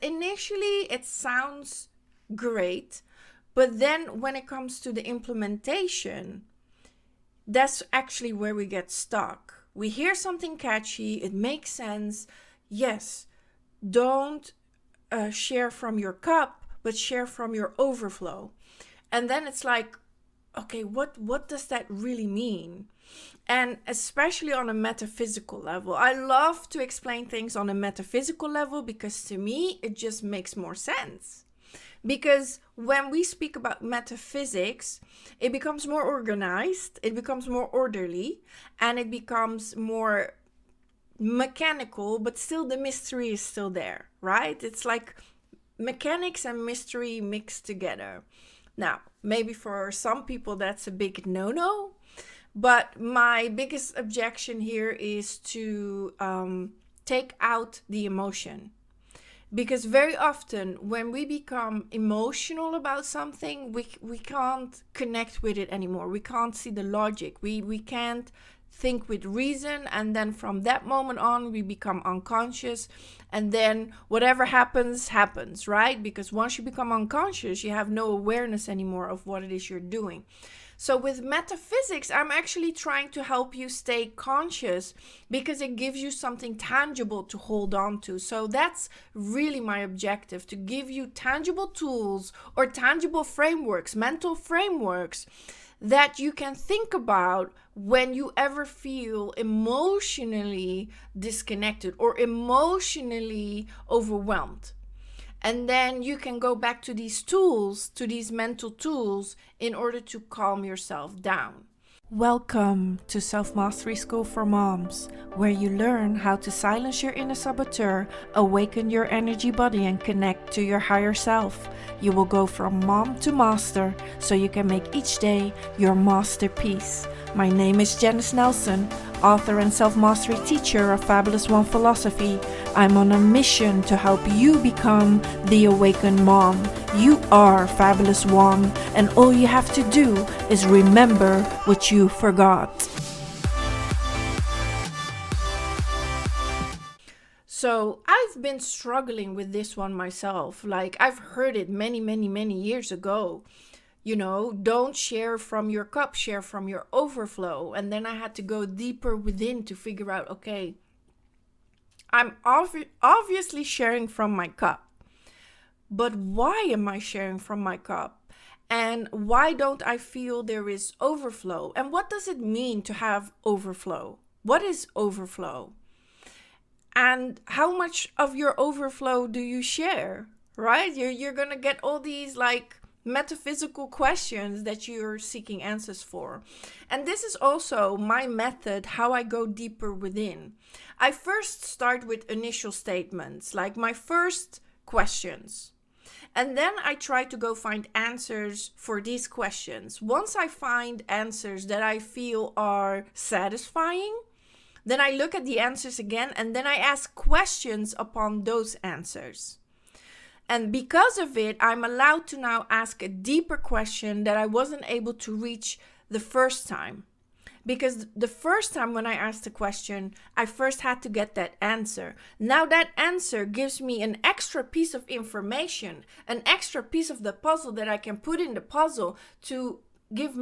initially it sounds great, but then when it comes to the implementation, that's actually where we get stuck. We hear something catchy, it makes sense. Yes, don't share from your cup, but share from your overflow. And then it's like, okay, what does that really mean? And especially on a metaphysical level, I love to explain things on a metaphysical level because to me it just makes more sense. Because when we speak about metaphysics, it becomes more organized, it becomes more orderly, and it becomes more mechanical, but still the mystery is still there, right? It's like mechanics and mystery mixed together. Now, maybe for some people that's a big no-no, but my biggest objection here is to take out the emotion. Because very often when we become emotional about something, we can't connect with it anymore. We can't see the logic. We can't think with reason. And then from that moment on, we become unconscious. And then whatever happens, happens, right? Because once you become unconscious, you have no awareness anymore of what it is you're doing. So with metaphysics, I'm actually trying to help you stay conscious because it gives you something tangible to hold on to. So that's really my objective, to give you tangible tools or tangible frameworks, mental frameworks that you can think about when you ever feel emotionally disconnected or emotionally overwhelmed. And then you can go back to these tools, to these mental tools, in order to calm yourself down. Welcome to Self-Mastery School for Moms, where you learn how to silence your inner saboteur, awaken your energy body, and connect to your higher self. You will go from mom to master, so you can make each day your masterpiece. My name is Janice Nelson, author and self-mastery teacher of Fabulous One Philosophy. I'm on a mission to help you become the awakened mom. You are Fabulous One, and all you have to do is remember what you forgot. So I've been struggling with this one myself. Like, I've heard it many years ago. You know, don't share from your cup, share from your overflow. And then I had to go deeper within to figure out, okay, I'm obviously sharing from my cup. But why am I sharing from my cup? And why don't I feel there is overflow? And what does it mean to have overflow? What is overflow? And how much of your overflow do you share, right? You're going to get all these like metaphysical questions that you're seeking answers for. And this is also my method, how I go deeper within. I first start with initial statements, like my first questions. And then I try to go find answers for these questions. Once I find answers that I feel are satisfying, then I look at the answers again, and then I ask questions upon those answers. And because of it, I'm allowed to now ask a deeper question that I wasn't able to reach the first time. Because the first time when I asked the question, I first had to get that answer. Now that answer gives me an extra piece of information, an extra piece of the puzzle that I can put in the puzzle to give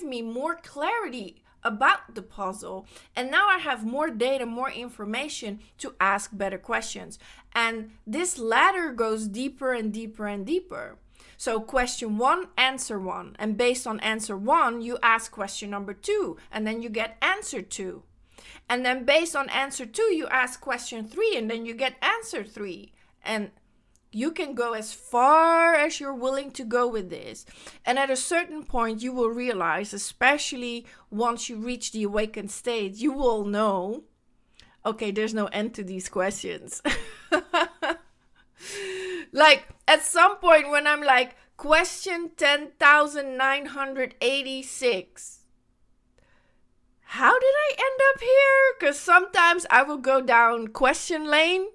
me more clarity about the puzzle. And now I have more data, more information to ask better questions. And this ladder goes deeper and deeper and deeper. So question 1, answer 1. And based on answer 1, you ask question number 2. And then you get answer 2. And then based on answer 2, you ask question 3. And then you get answer 3. And you can go as far as you're willing to go with this. And at a certain point, you will realize, especially once you reach the awakened state, you will know, okay, there's no end to these questions. Like, at some point when I'm like, question 10,986. How did I end up here? Because sometimes I will go down question lane.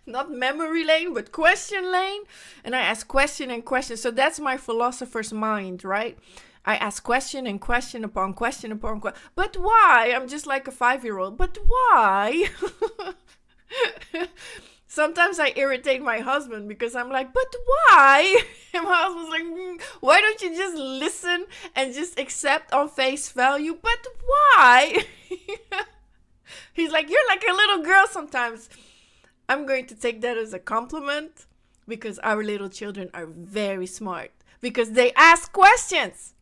Not memory lane, but question lane. And I ask question and question. So that's my philosopher's mind, right? I ask question and question upon question upon question. But why? I'm just like a 5-year-old. But why? Sometimes I irritate my husband because I'm like, but why? And my husband's like, why don't you just listen and just accept on face value? But why? He's like, you're like a little girl sometimes. I'm going to take that as a compliment because our little children are very smart because they ask questions.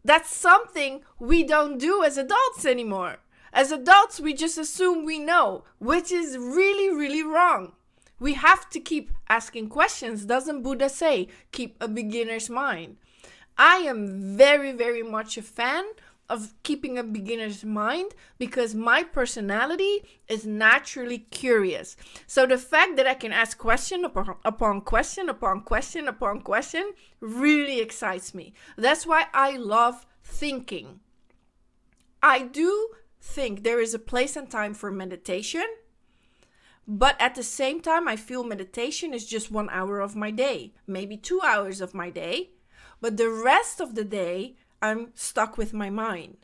That's something we don't do as adults anymore. As adults, we just assume we know, which is really, really wrong. We have to keep asking questions. Doesn't Buddha say, keep a beginner's mind? I am very, very much a fan of keeping a beginner's mind because my personality is naturally curious. So the fact that I can ask question upon question upon question upon question really excites me. That's why I love thinking. I do think there is a place and time for meditation, but at the same time, I feel meditation is just 1 hour of my day, maybe 2 hours of my day, but the rest of the day, I'm stuck with my mind.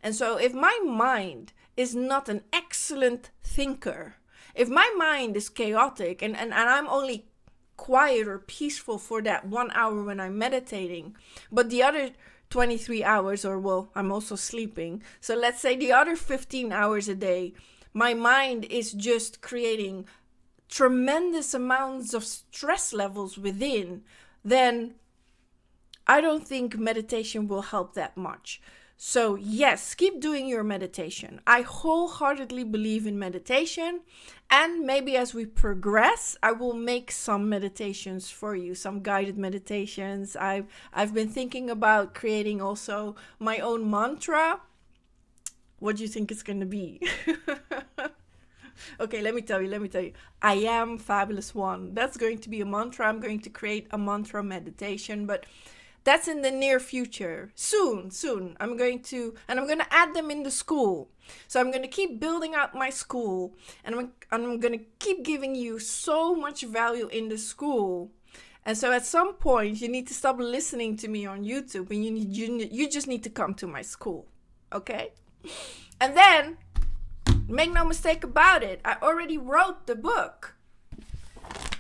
And so if my mind is not an excellent thinker, if my mind is chaotic and I'm only quiet or peaceful for that 1 hour when I'm meditating, but the other 23 hours, or well, I'm also sleeping. So let's say the other 15 hours a day, my mind is just creating tremendous amounts of stress levels within, then I don't think meditation will help that much. So yes, keep doing your meditation. I wholeheartedly believe in meditation, and maybe as we progress, I will make some meditations for you, some guided meditations. I've been thinking about creating also my own mantra. What do you think it's going to be? Okay, let me tell you. I am fabulous one. That's going to be a mantra. I'm going to create a mantra meditation, but that's in the near future. Soon. I'm going to add them in the school. So I'm going to keep building out my school, and I'm going to keep giving you so much value in the school. And so at some point, you need to stop listening to me on YouTube, and you just need to come to my school. Okay? And then, make no mistake about it, I already wrote the book.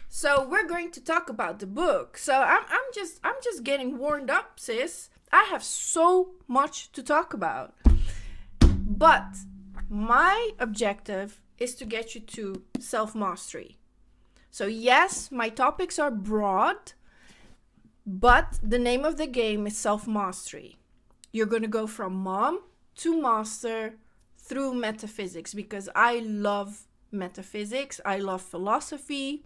So we're going to talk about the book. So I'm just getting warmed up, sis. I have so much to talk about. But my objective is to get you to self-mastery. So yes, my topics are broad, but the name of the game is self-mastery. You're going to go from mom to master through metaphysics because I love metaphysics. I love philosophy,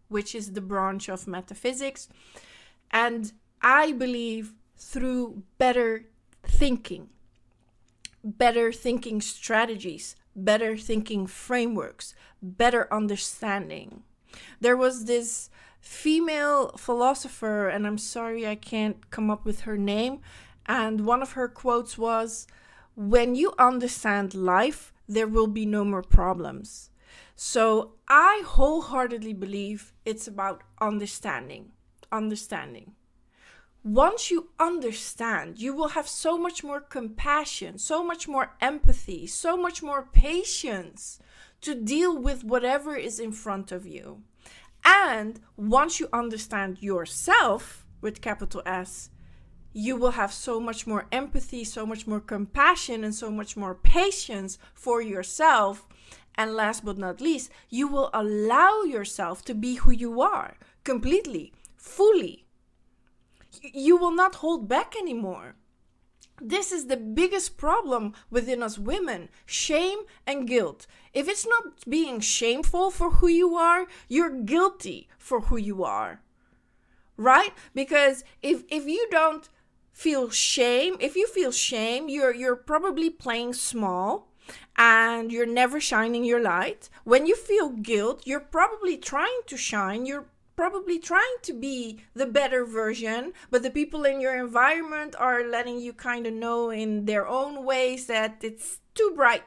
which is the branch of metaphysics. And I believe through better thinking strategies, better thinking frameworks, better understanding. There was this female philosopher, and I'm sorry I can't come up with her name, and one of her quotes was, "When you understand life, there will be no more problems." So I wholeheartedly believe it's about understanding. Once you understand, you will have so much more compassion, so much more empathy, so much more patience to deal with whatever is in front of you. And once you understand yourself, with capital S, you will have so much more empathy, so much more compassion, and so much more patience for yourself. And last but not least, you will allow yourself to be who you are, completely, fully. You will not hold back anymore. This is the biggest problem within us women, shame and guilt. If it's not being shameful for who you are, you're guilty for who you are, right? Because if you don't feel shame, if you feel shame, you're probably playing small and you're never shining your light. When you feel guilt, you're probably trying to shine, you're probably trying to be the better version, but the people in your environment are letting you kind of know in their own ways that it's too bright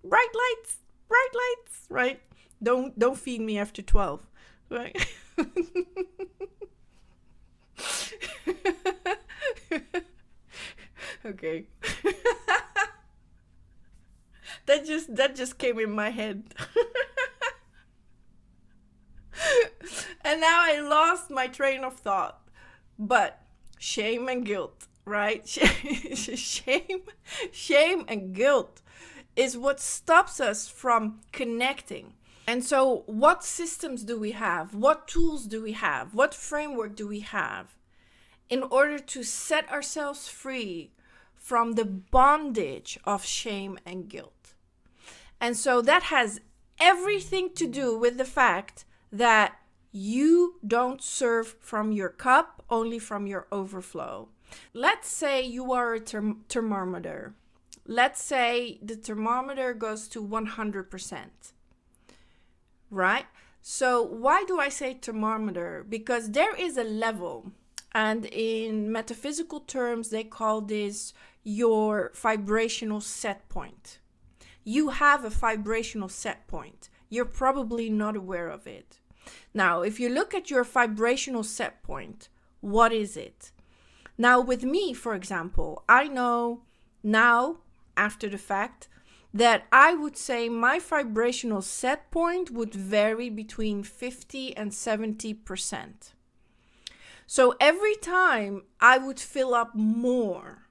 lights, right? Don't feed me after 12, right? Okay. That just came in my head. And now I lost my train of thought. But shame and guilt, right? Shame and guilt is what stops us from connecting. And so what systems do we have? What tools do we have? What framework do we have in order to set ourselves free from the bondage of shame and guilt? And so that has everything to do with the fact that you don't serve from your cup, only from your overflow. Let's say you are a thermometer. Let's say the thermometer goes to 100%, right? So why do I say thermometer? Because there is a level, and in metaphysical terms, they call this your vibrational set point. You have a vibrational set point. You're probably not aware of it. Now, if you look at your vibrational set point, what is it? Now, with me, for example, I know now, after the fact, that I would say my vibrational set point would vary between 50 and 70%. So every time I would fill up more,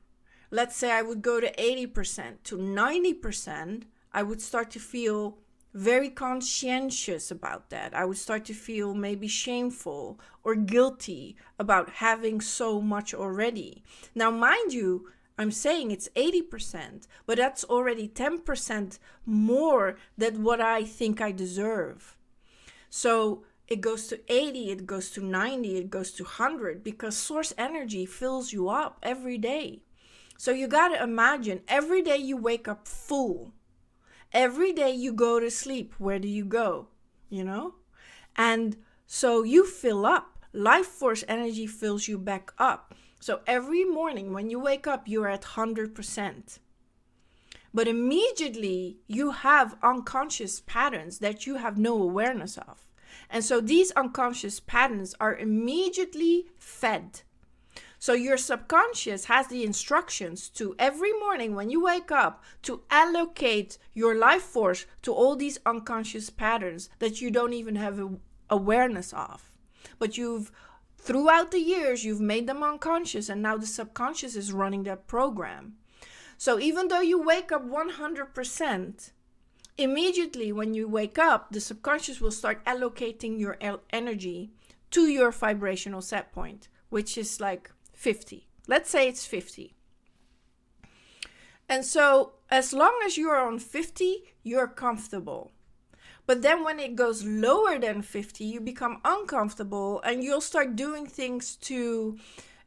let's say I would go to 80% to 90%, I would start to feel very conscientious about that. I would start to feel maybe shameful or guilty about having so much already. Now, mind you, I'm saying it's 80%, but that's already 10% more than what I think I deserve. So it goes to 80, it goes to 90, it goes to 100, because source energy fills you up every day. So you got to imagine every day you wake up full. Every day you go to sleep, where do you go? You know? And so you fill up. Life force energy fills you back up. So every morning when you wake up, you're at 100%. But immediately you have unconscious patterns that you have no awareness of. And so these unconscious patterns are immediately fed. So your subconscious has the instructions to every morning when you wake up to allocate your life force to all these unconscious patterns that you don't even have awareness of. But throughout the years, you've made them unconscious, and now the subconscious is running that program. So even though you wake up 100%, immediately when you wake up, the subconscious will start allocating your energy to your vibrational set point, which is like 50. Let's say it's 50. And so as long as you're on 50, you're comfortable. But then when it goes lower than 50, you become uncomfortable, and you'll start doing things to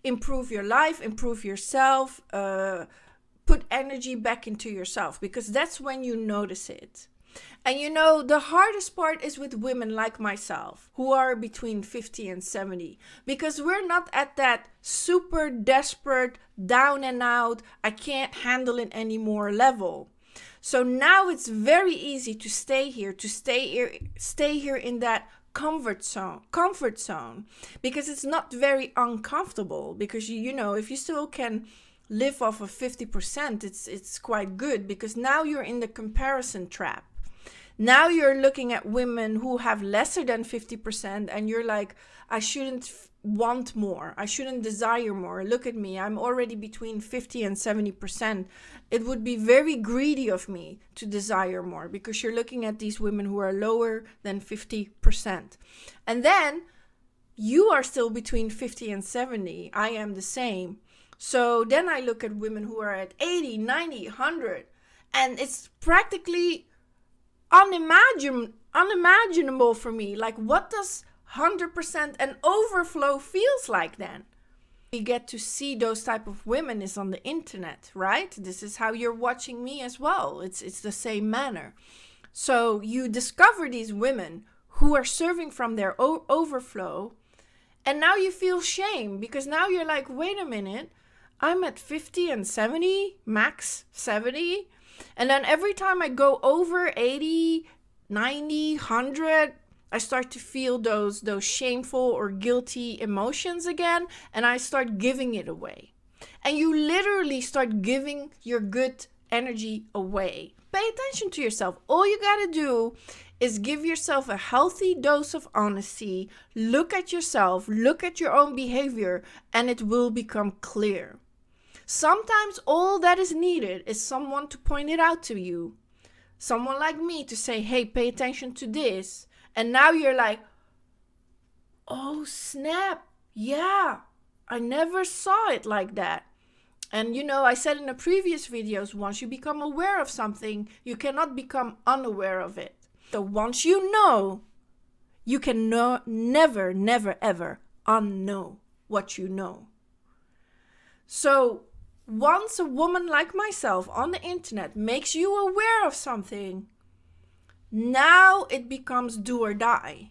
improve your life, improve yourself, put energy back into yourself, because that's when you notice it. And you know, the hardest part is with women like myself who are between 50 and 70, because we're not at that super desperate, down and out, I can't handle it anymore level. So now it's very easy to stay here in that comfort zone, because it's not very uncomfortable, because you know, if you still can live off of 50%, it's quite good, because now you're in the comparison trap. Now you're looking at women who have lesser than 50%, and you're like, I shouldn't want more. I shouldn't desire more. Look at me. I'm already between 50 and 70%. It would be very greedy of me to desire more, because you're looking at these women who are lower than 50%. And then you are still between 50 and 70. I am the same. So then I look at women who are at 80, 90, 100, and it's practically unimaginable for me. Like, what does 100% and overflow feels like then? We get to see those type of women is on the internet, right? This is how you're watching me as well. It's the same manner. So you discover these women who are serving from their overflow, and now you feel shame, because now you're like, wait a minute, I'm at 50 and 70, max 70. And then every time I go over 80, 90, 100, I start to feel those shameful or guilty emotions again, and I start giving it away. And you literally start giving your good energy away. Pay attention to yourself. All you got to do is give yourself a healthy dose of honesty, look at yourself, look at your own behavior, and it will become clear. Sometimes all that is needed is someone to point it out to you. Someone like me to say, hey, pay attention to this. And now you're like, oh, snap. Yeah, I never saw it like that. And I said in the previous videos, once you become aware of something, you cannot become unaware of it. So once you know, you can never, never, ever unknow what you know. So once a woman like myself on the internet makes you aware of something, now it becomes do or die.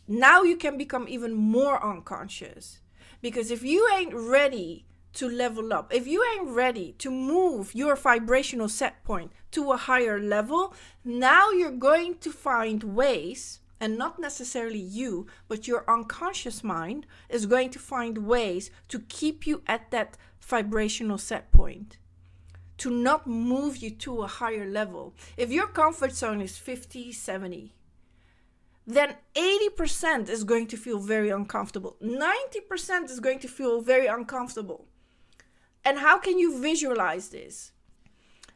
Now you can become even more unconscious. Because if you ain't ready to level up, if you ain't ready to move your vibrational set point to a higher level, now you're going to find ways, and not necessarily you, but your unconscious mind is going to find ways to keep you at that vibrational set point, to not move you to a higher level. If your comfort zone is 50, 70, then 80% is going to feel very uncomfortable. 90% is going to feel very uncomfortable. And how can you visualize this?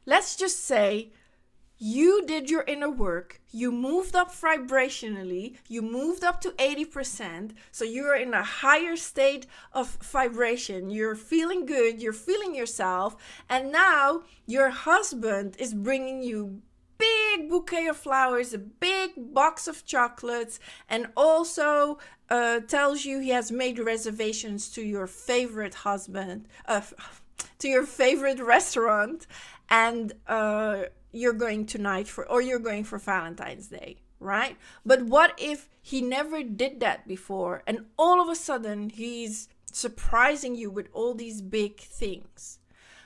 Let's just say you did your inner work, you moved up vibrationally, you moved up to 80%, so you're in a higher state of vibration, you're feeling good, you're feeling yourself, and now your husband is bringing you big bouquet of flowers, a big box of chocolates, and also tells you he has made reservations to your favorite to your favorite restaurant, and you're going tonight you're going for Valentine's Day, right? But what if he never did that before, and all of a sudden he's surprising you with all these big things?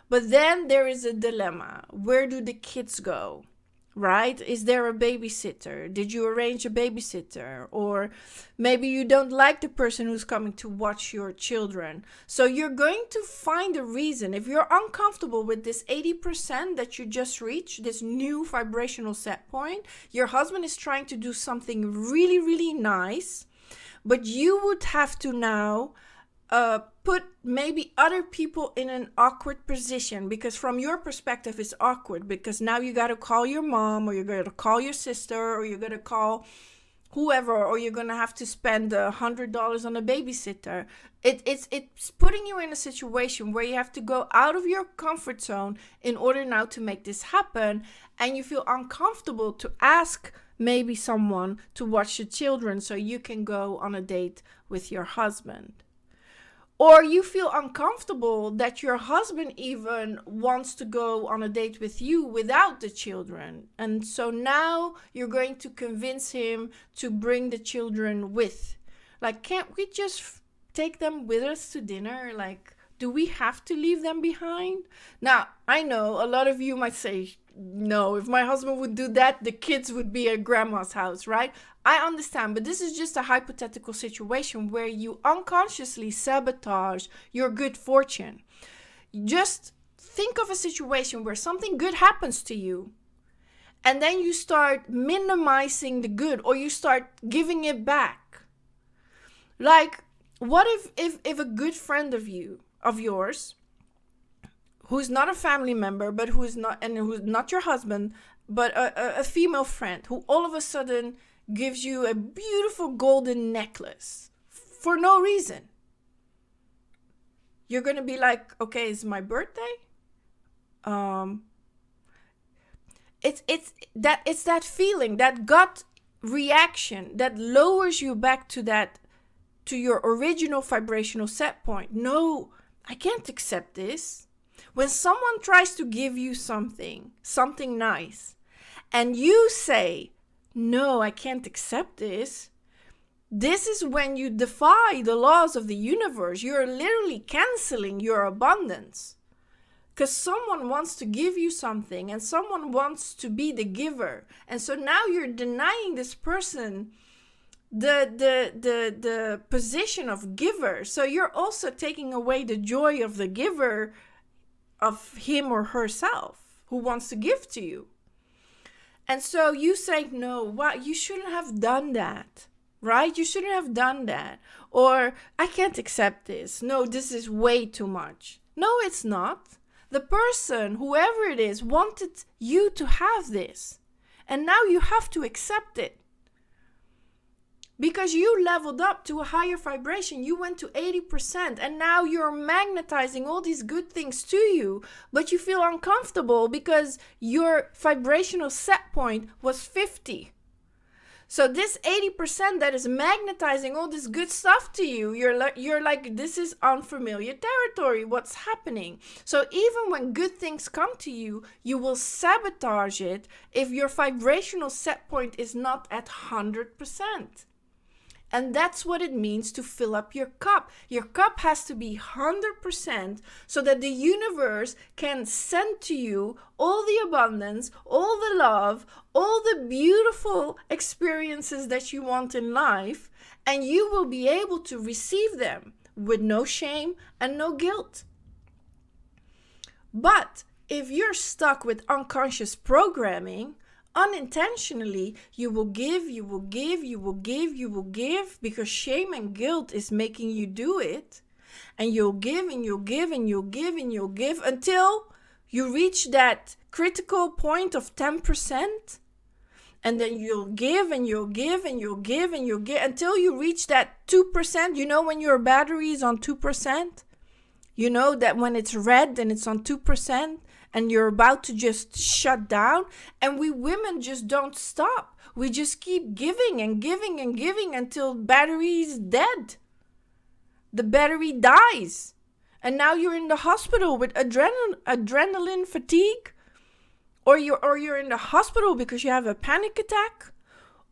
But then there is a dilemma. Where do the kids go? Right? Is there a babysitter? Did you arrange a babysitter? Or maybe you don't like the person who's coming to watch your children. So you're going to find a reason. If you're uncomfortable with this 80% that you just reached, this new vibrational set point, your husband is trying to do something really, really nice, but you would have to now put maybe other people in an awkward position, because from your perspective it's awkward, because now you got to call your mom, or you're going to call your sister, or you're going to call whoever, or you're going to have to spend $100 on a babysitter. It's putting you in a situation where you have to go out of your comfort zone in order now to make this happen, and you feel uncomfortable to ask maybe someone to watch the children so you can go on a date with your husband. Or you feel uncomfortable that your husband even wants to go on a date with you without the children. And so now you're going to convince him to bring the children with. Like, can't we just take them with us to dinner? Like, do we have to leave them behind? Now, I know a lot of you might say, no, if my husband would do that, the kids would be at grandma's house, right? I understand, but this is just a hypothetical situation where you unconsciously sabotage your good fortune. Just think of a situation where something good happens to you, and then you start minimizing the good, or you start giving it back. Like, what if a good friend of yours, who's not a family member, but who's not your husband, but a female friend, who all of a sudden gives you a beautiful golden necklace for no reason? You're going to be like, okay, it's my birthday? It's that feeling, that gut reaction that lowers you back to your original vibrational set point. No, I can't accept this. When someone tries to give you something nice, and you say, no, I can't accept this, this is when you defy the laws of the universe. You're literally canceling your abundance. Because someone wants to give you something, and someone wants to be the giver. And so now you're denying this person the position of giver. So you're also taking away the joy of the giver, of him or herself, who wants to give to you. And so you say, no, you shouldn't have done that, right? You shouldn't have done that. Or, I can't accept this. No, this is way too much. No, it's not. The person, whoever it is, wanted you to have this. And now you have to accept it. Because you leveled up to a higher vibration. You went to 80%, and now you're magnetizing all these good things to you, but you feel uncomfortable because your vibrational set point was 50. So this 80% that is magnetizing all this good stuff to you, you're like, this is unfamiliar territory. What's happening? So even when good things come to you, you will sabotage it if your vibrational set point is not at 100%. And that's what it means to fill up your cup. Your cup has to be 100% so that the universe can send to you all the abundance, all the love, all the beautiful experiences that you want in life, and you will be able to receive them with no shame and no guilt. But if you're stuck with unconscious programming, unintentionally, you will give, because shame and guilt is making you do it. And you'll give and you'll give and you'll give and you'll give until you reach that critical point of 10%. And then you'll give and you'll give and you'll give and you'll give until you reach that 2%. You know when your battery is on 2%? You know that when it's red and it's on 2%? And you're about to just shut down. And we women just don't stop. We just keep giving and giving and giving until battery is dead. The battery dies. And now you're in the hospital with adrenaline fatigue. Or you're in the hospital because you have a panic attack.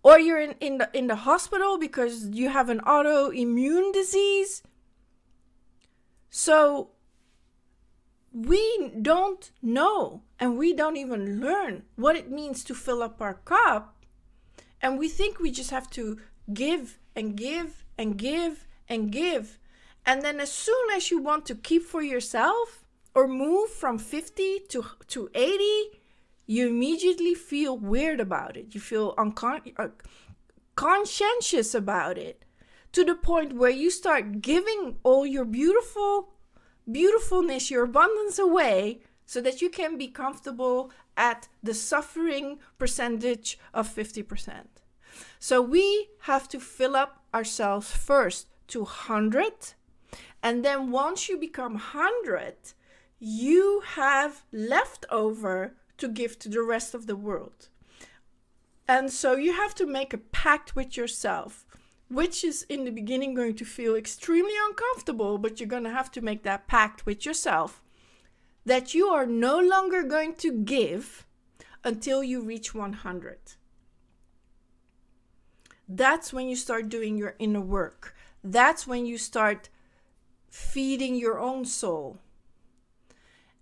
Or you're in the hospital because you have an autoimmune disease. So we don't know, and we don't even learn what it means to fill up our cup. And we think we just have to give and give and give and give. And then as soon as you want to keep for yourself or move from 50 to 80, you immediately feel weird about it. You feel conscientious about it, to the point where you start giving all your beautifulness, your abundance away, so that you can be comfortable at the suffering percentage of 50%. So we have to fill up ourselves first to 100. And then once you become 100, you have leftover to give to the rest of the world. And so you have to make a pact with yourself, which is in the beginning going to feel extremely uncomfortable, but you're going to have to make that pact with yourself that you are no longer going to give until you reach 100. That's when you start doing your inner work. That's when you start feeding your own soul.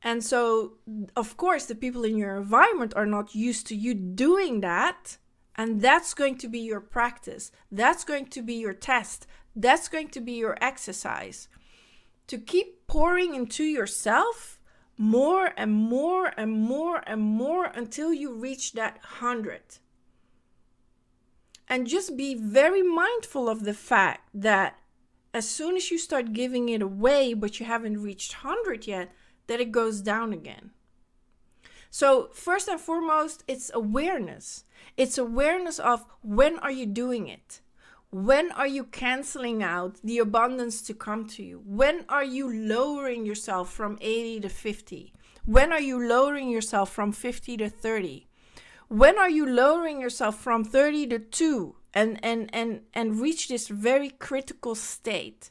And so, of course, the people in your environment are not used to you doing that. And that's going to be your practice. That's going to be your test. That's going to be your exercise. To keep pouring into yourself more and more and more and more until you reach that 100. And just be very mindful of the fact that as soon as you start giving it away, but you haven't reached 100 yet, that it goes down again. So first and foremost, it's awareness. It's awareness of when are you doing it? When are you canceling out the abundance to come to you? When are you lowering yourself from 80 to 50? When are you lowering yourself from 50 to 30? When are you lowering yourself from 30 to 2 and reach this very critical state?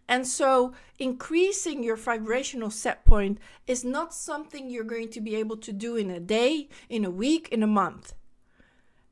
And so increasing your vibrational set point is not something you're going to be able to do in a day, in a week, in a month.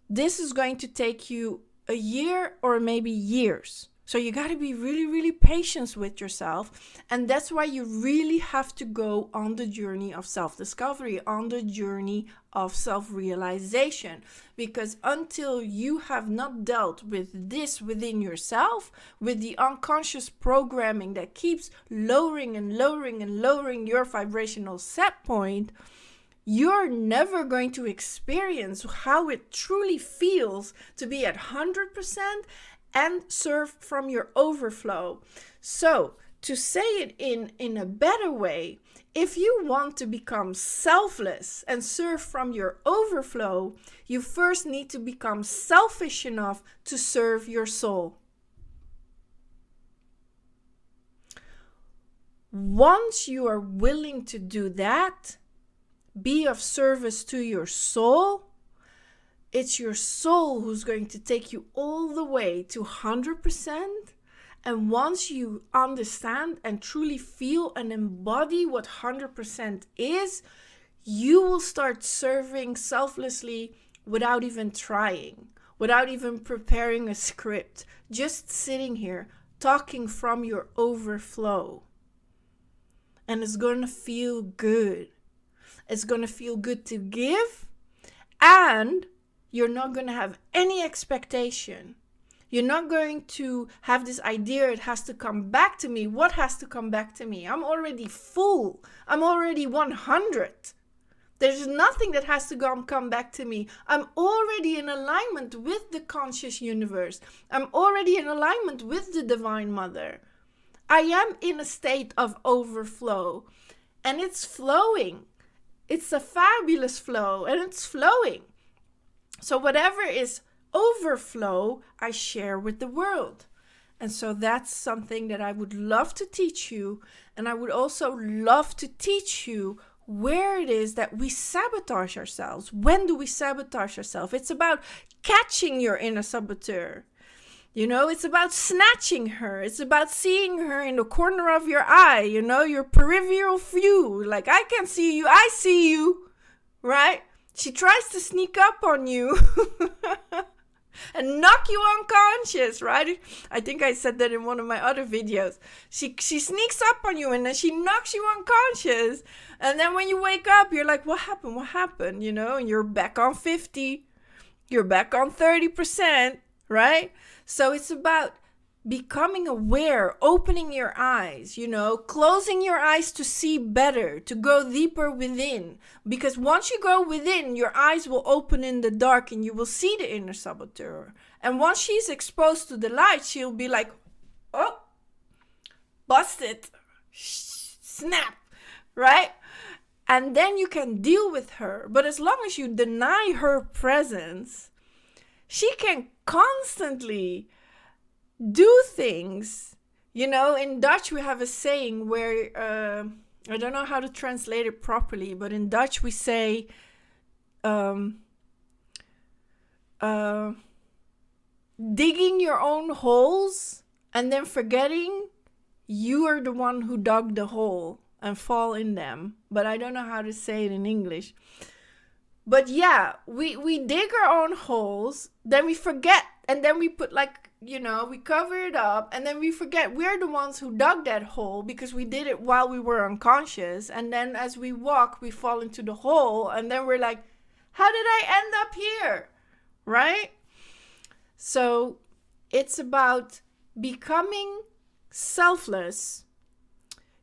This is going to take you a year or maybe years. So you got to be really, really patient with yourself. And that's why you really have to go on the journey of self-discovery, on the journey of self-realization. Because until you have not dealt with this within yourself, with the unconscious programming that keeps lowering and lowering and lowering your vibrational set point, you're never going to experience how it truly feels to be at 100% and serve from your overflow. So, to say it in a better way, if you want to become selfless and serve from your overflow, you first need to become selfish enough to serve your soul. Once you are willing to do that, be of service to your soul, it's your soul who's going to take you all the way to 100%. And once you understand and truly feel and embody what 100% is, you will start serving selflessly without even trying, without even preparing a script, just sitting here talking from your overflow. And it's going to feel good. It's going to feel good to give, and you're not going to have any expectation. You're not going to have this idea it has to come back to me. What has to come back to me? I'm already full. I'm already 100. There's nothing that has to come back to me. I'm already in alignment with the conscious universe. I'm already in alignment with the Divine Mother. I am in a state of overflow, and it's flowing. It's a fabulous flow, and it's flowing. So whatever is overflow, I share with the world. And so that's something that I would love to teach you. And I would also love to teach you where it is that we sabotage ourselves. When do we sabotage ourselves? It's about catching your inner saboteur. You know, it's about snatching her. It's about seeing her in the corner of your eye, you know, your peripheral view. Like, I can see you, I see you, right? She tries to sneak up on you and knock you unconscious, right? I think I said that in one of my other videos. She sneaks up on you and then she knocks you unconscious. And then when you wake up, you're like, what happened? What happened? You know, and you're back on 50. You're back on 30%, right? So it's about becoming aware, opening your eyes, you know, closing your eyes to see better, to go deeper within. Because once you go within, your eyes will open in the dark and you will see the inner saboteur. And once she's exposed to the light, she'll be like, oh, busted, snap, right? And then you can deal with her. But as long as you deny her presence, she can constantly do things. You know, in Dutch we have a saying where, I don't know how to translate it properly, but in Dutch we say, digging your own holes and then forgetting you are the one who dug the hole and fall in them. But I don't know how to say it in English. But yeah, we dig our own holes, then we forget, and then we put you know, we cover it up, and then we forget we're the ones who dug that hole because we did it while we were unconscious. And then as we walk, we fall into the hole, and then we're like, how did I end up here? Right? So it's about becoming selfless.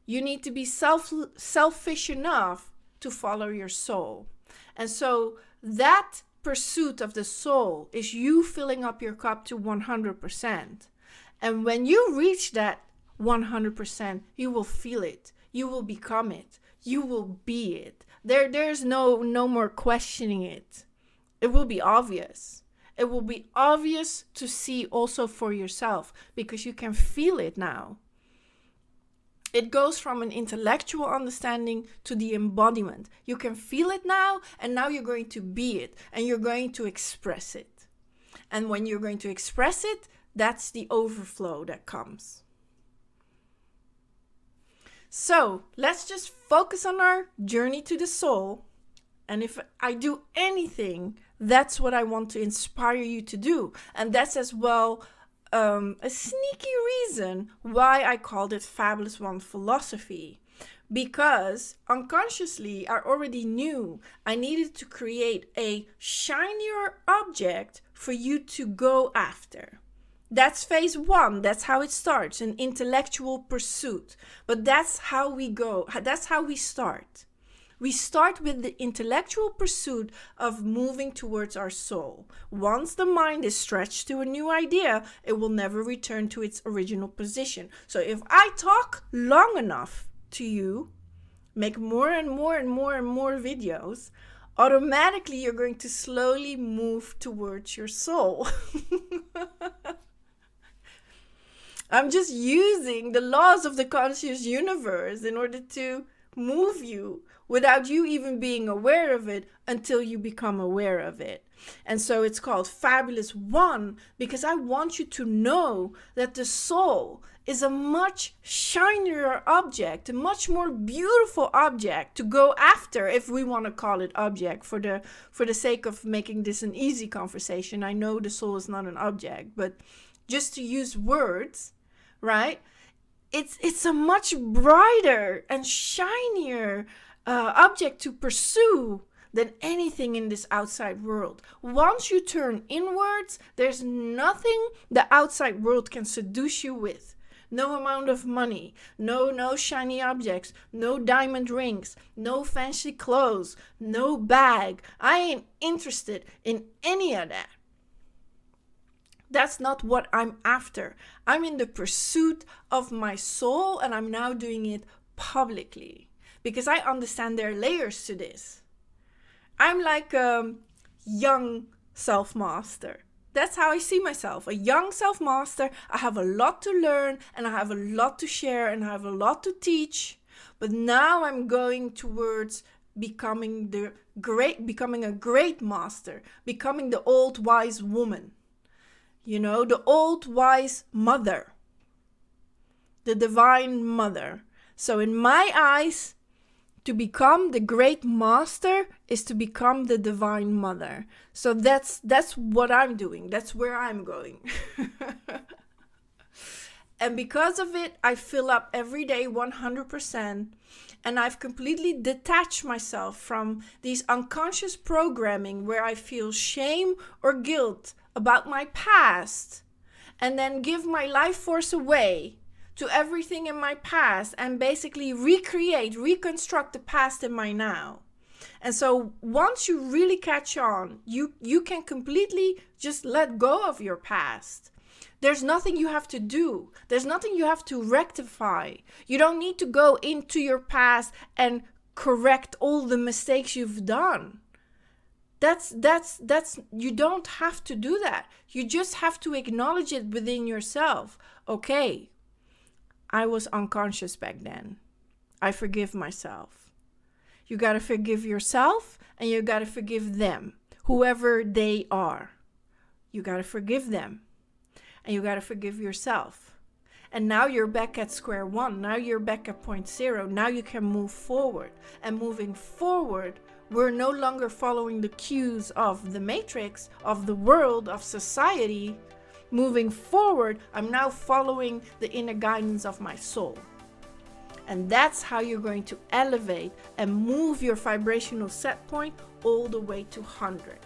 You need to be selfish enough to follow your soul. And so that pursuit of the soul is you filling up your cup to 100%. And when you reach that 100%, you will feel it. You will become it. You will be it. There's no more questioning it. It will be obvious. It will be obvious to see also for yourself because you can feel it now. It goes from an intellectual understanding to the embodiment. You can feel it now, and now you're going to be it, and you're going to express it. And when you're going to express it, that's the overflow that comes. So let's just focus on our journey to the soul. And if I do anything, that's what I want to inspire you to do. And that's as well a sneaky reason why I called it Fabulous One Philosophy. Because unconsciously, I already knew I needed to create a shinier object for you to go after. That's phase one. That's how it starts, an intellectual pursuit. But that's how we go. That's how we start. We start with the intellectual pursuit of moving towards our soul. Once the mind is stretched to a new idea, it will never return to its original position. So if I talk long enough to you, make more and more and more and more videos, automatically you're going to slowly move towards your soul. I'm just using the laws of the conscious universe in order to move you without you even being aware of it until you become aware of it. And so it's called Fabulous One, because I want you to know that the soul is a much shinier object, a much more beautiful object to go after, if we want to call it object, for the sake of making this an easy conversation. I know the soul is not an object, but just to use words, right? It's a much brighter and shinier object to pursue than anything in this outside world. Once you turn inwards, there's nothing the outside world can seduce you with. No amount of money, no shiny objects, no diamond rings, no fancy clothes, no bag. I ain't interested in any of that. That's not what I'm after. I'm in the pursuit of my soul, and I'm now doing it publicly because I understand there are layers to this. I'm like a young self-master. That's how I see myself, a young self-master. I have a lot to learn, and I have a lot to share, and I have a lot to teach. But now I'm going towards becoming a great master, becoming the old wise woman. You know, the old wise mother, the divine mother. So in my eyes, to become the great master is to become the divine mother. So that's what I'm doing. That's where I'm going. And because of it, I fill up every day 100%. And I've completely detached myself from these unconscious programming where I feel shame or guilt about my past, and then give my life force away to everything in my past and basically reconstruct the past in my now. And so once you really catch on, you can completely just let go of your past. There's nothing you have to do. There's nothing you have to rectify. You don't need to go into your past and correct all the mistakes you've done. That's you don't have to do that. You just have to acknowledge it within yourself. Okay, I was unconscious back then. I forgive myself. You got to forgive yourself, and you got to forgive them, whoever they are. You got to forgive them, and you got to forgive yourself. And now you're back at square one. Now you're back at point zero. Now you can move forward. And moving forward, we're no longer following the cues of the matrix, of the world, of society. Moving forward, I'm now following the inner guidance of my soul. And that's how you're going to elevate and move your vibrational set point all the way to 100.